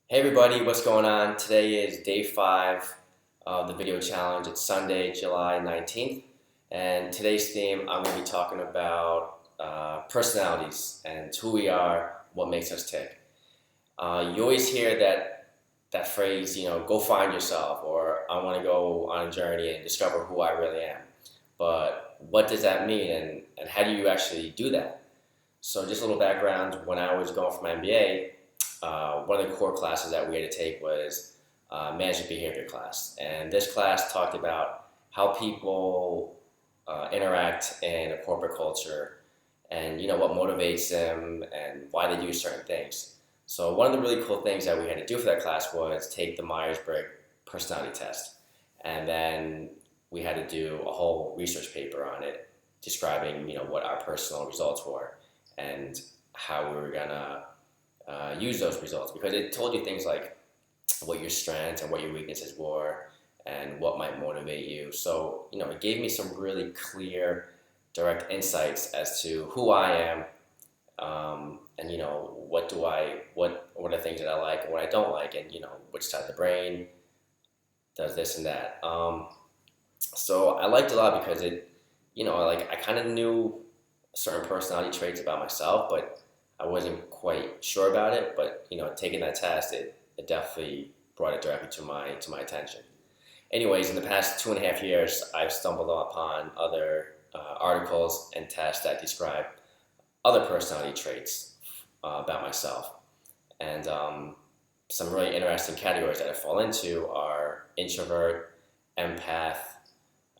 Hey everybody, what's going on? Today is day 5 of the video challenge. It's Sunday, July 19th, and today's theme I'm going to be talking about personalities and who we are, what makes us tick. You always hear that phrase, go find yourself, or I want to go on a journey and discover who I really am. But what does that mean, and how do you actually do that? So just a little background, when I was going for my MBA, one of the core classes that we had to take was management behavior class. And this class talked about how people interact in a corporate culture and what motivates them and why they do certain things. So one of the really cool things that we had to do for that class was take the myers-briggs personality test. And then we had to do a whole research paper on it describing what our personal results were and how we were gonna use those results, because it told you things like what your strengths and what your weaknesses were and what might motivate you. So, it gave me some really clear, direct insights as to who I am, and what are things that I like and what I don't like, and which side of the brain does this and that. So I liked it a lot because I kind of knew certain personality traits about myself, but I wasn't quite sure about it. But taking that test, it definitely brought it directly to my attention. Anyways, in the past 2.5 years, I've stumbled upon other articles and tests that describe other personality traits about myself, and some really interesting categories that I fall into are introvert, empath,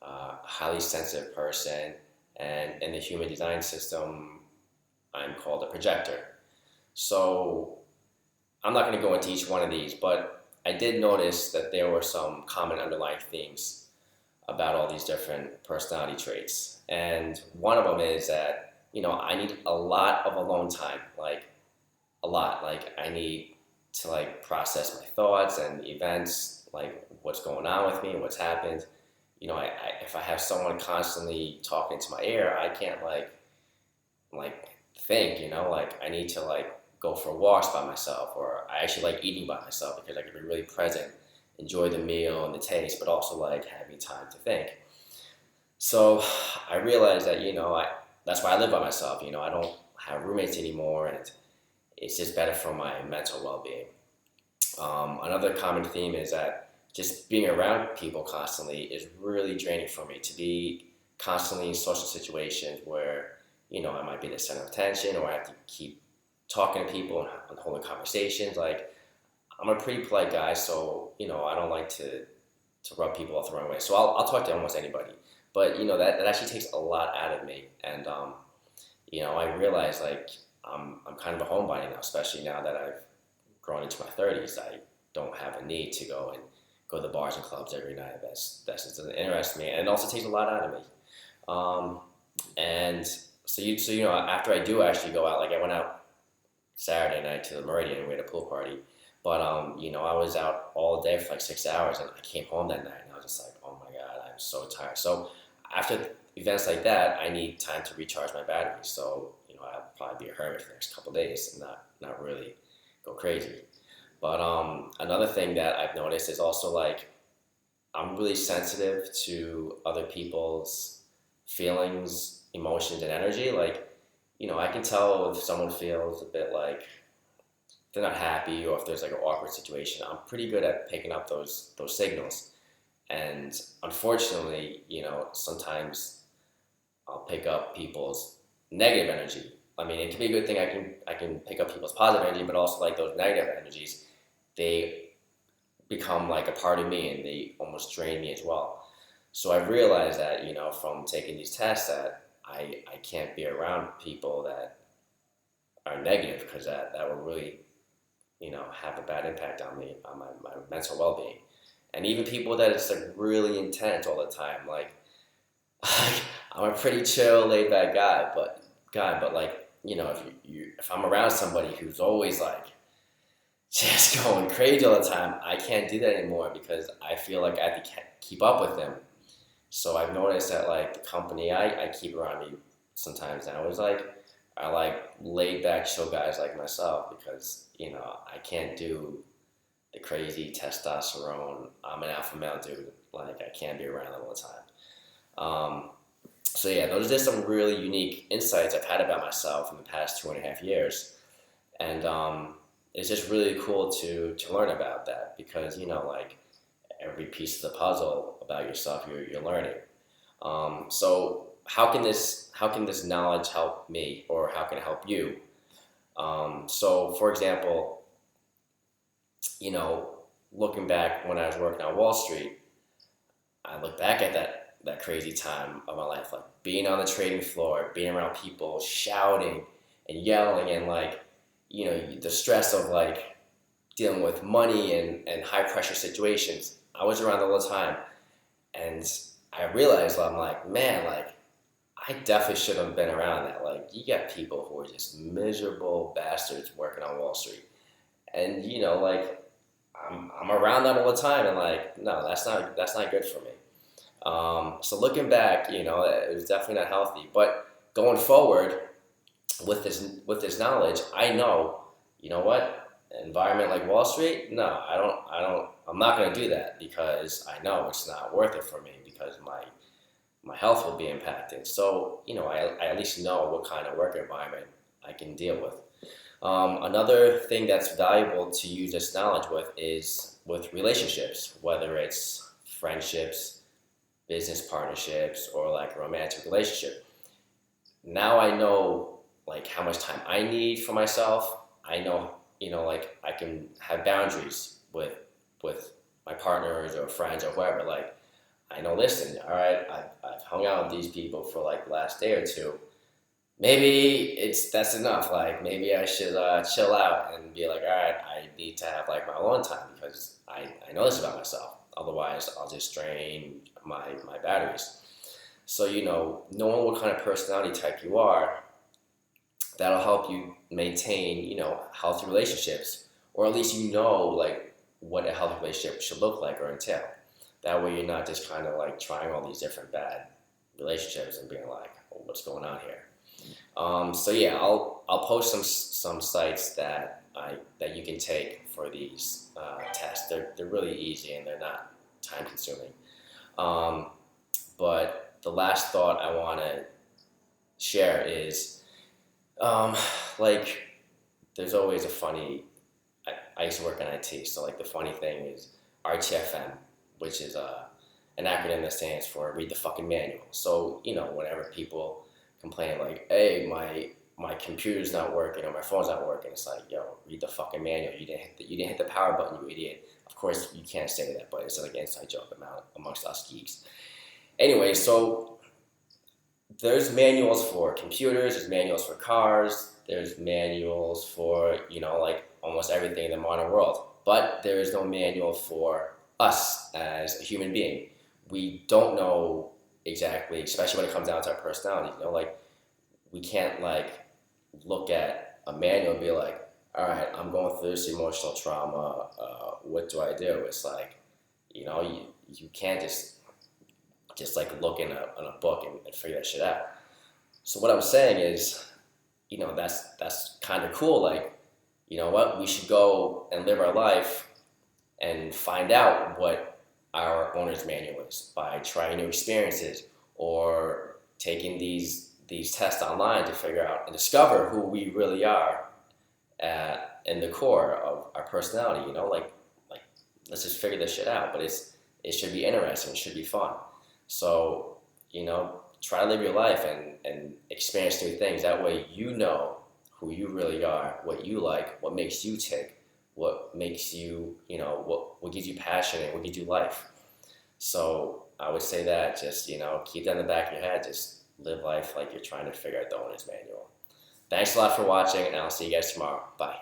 highly sensitive person, and in the human design system, I'm called a projector. So I'm not going to go into each one of these, but I did notice that there were some common underlying themes about all these different personality traits. And one of them is that, I need a lot of alone time, like a lot. Like I need to process my thoughts and events, like what's going on with me and what's happened. If I have someone constantly talking to my ear, I can't like think, like I need to go for walks by myself, or I actually like eating by myself because I can be really present, enjoy the meal and the taste, but also like having time to think. So I realized that, that's why I live by myself. I don't have roommates anymore, and it's just better for my mental well-being. Another common theme is that just being around people constantly is really draining for me. To be constantly in social situations where I might be the center of attention, or I have to keep talking to people and holding conversations. Like I'm a pretty polite guy, so I don't like to rub people off the wrong way. So I'll talk to almost anybody, but that actually takes a lot out of me, and I realize I'm kind of a homebody now, especially now that I've grown into my 30s. I don't have a need to go to the bars and clubs every night. That just doesn't interest me, and it also takes a lot out of me. And so after I do actually go out, like I went out Saturday night to the Meridian and we had a pool party, but I was out all day for like 6 hours, and I came home that night and I was just like, oh my god, I'm so tired. So after events like that, I need time to recharge my battery. So I'll probably be a hermit for the next couple of days and not really go crazy. But another thing that I've noticed is also I'm really sensitive to other people's feelings, emotions, and energy. I can tell if someone feels a bit like they're not happy, or if there's like an awkward situation. I'm pretty good at picking up those signals. And unfortunately, sometimes I'll pick up people's negative energy. I mean, it can be a good thing. I can pick up people's positive energy, but also like those negative energies, they become like a part of me and they almost drain me as well. So I realized that, from taking these tests, that I can't be around people that are negative, because that will really, have a bad impact on me, on my mental well-being. And even people that it's like really intense all the time. Like I'm a pretty chill, laid back guy, but if I'm around somebody who's always like just going crazy all the time, I can't do that anymore because I feel like I have to keep up with them. So I've noticed that the company I keep around me sometimes now is I like laid back chill guys like myself, because I can't do the crazy testosterone. I'm an alpha male dude. Like I can't be around all the time. So yeah, those are just some really unique insights I've had about myself in the past 2.5 years, and it's just really cool to learn about that because like every piece of the puzzle about yourself you're learning. So how can this knowledge help me, or how can it help you? So for example, you know, looking back when I was working on Wall Street, I look back at that crazy time of my life, like being on the trading floor, being around people shouting and yelling, and like, the stress of like dealing with money and high pressure situations. I was around all the time, and I realized, I'm like, man, like I definitely should have been around that. Like you got people who are just miserable bastards working on Wall Street, and like I'm around that all the time, and like no, that's not good for me. So looking back, it was definitely not healthy. But going forward with this knowledge, I know, what, an environment like Wall Street, no, I'm not going to do that because I know it's not worth it for me because my health will be impacted. So I at least know what kind of work environment I can deal with. Another thing that's valuable to use this knowledge with is with relationships, whether it's friendships, business partnerships, or like a romantic relationship. Now I know like how much time I need for myself. I know, like I can have boundaries with my partners or friends or whoever. Like I know, listen, all right, I've hung out with these people for like the last day or two. Maybe that's enough. Like maybe I should chill out and be like, all right, I need to have like my alone time because I know this about myself. Otherwise, I'll just drain my batteries. So knowing what kind of personality type you are, that'll help you maintain healthy relationships, or at least like what a healthy relationship should look like or entail. That way, you're not just kind of like trying all these different bad relationships and being like, oh, what's going on here? So yeah, I'll post some sites that you can take for these tests. They're really easy and they're not time consuming. But the last thought I want to share is like there's always a funny. I used to work in IT, so like the funny thing is RTFM, which is an acronym that stands for read the fucking manual. So whenever people complain like, hey, my computer's not working or my phone's not working, it's like, yo, read the fucking manual. You didn't hit the power button, you idiot. Of course you can't say that, but it's like an inside joke amongst us geeks. Anyway, so there's manuals for computers, there's manuals for cars, there's manuals for like almost everything in the modern world, but there is no manual for us as a human being. We don't know exactly, especially when it comes down to our personality. Like we can't like look at a manual and be like, all right, I'm going through this emotional trauma. What do I do? It's like, you can't just like look in a book and figure that shit out. So what I'm saying is, that's kind of cool. Like, what, we should go and live our life and find out what our owner's manual is by trying new experiences or taking these tests online to figure out and discover who we really are in the core of our personality. Like let's just figure this shit out. But it should be interesting. It should be fun. So try to live your life and experience new things. That way who you really are, what you like, what makes you tick, what makes you, what gives you passion and what gives you life. So I would say that just, keep that in the back of your head. Just live life like you're trying to figure out the owner's manual. Thanks a lot for watching, and I'll see you guys tomorrow. Bye.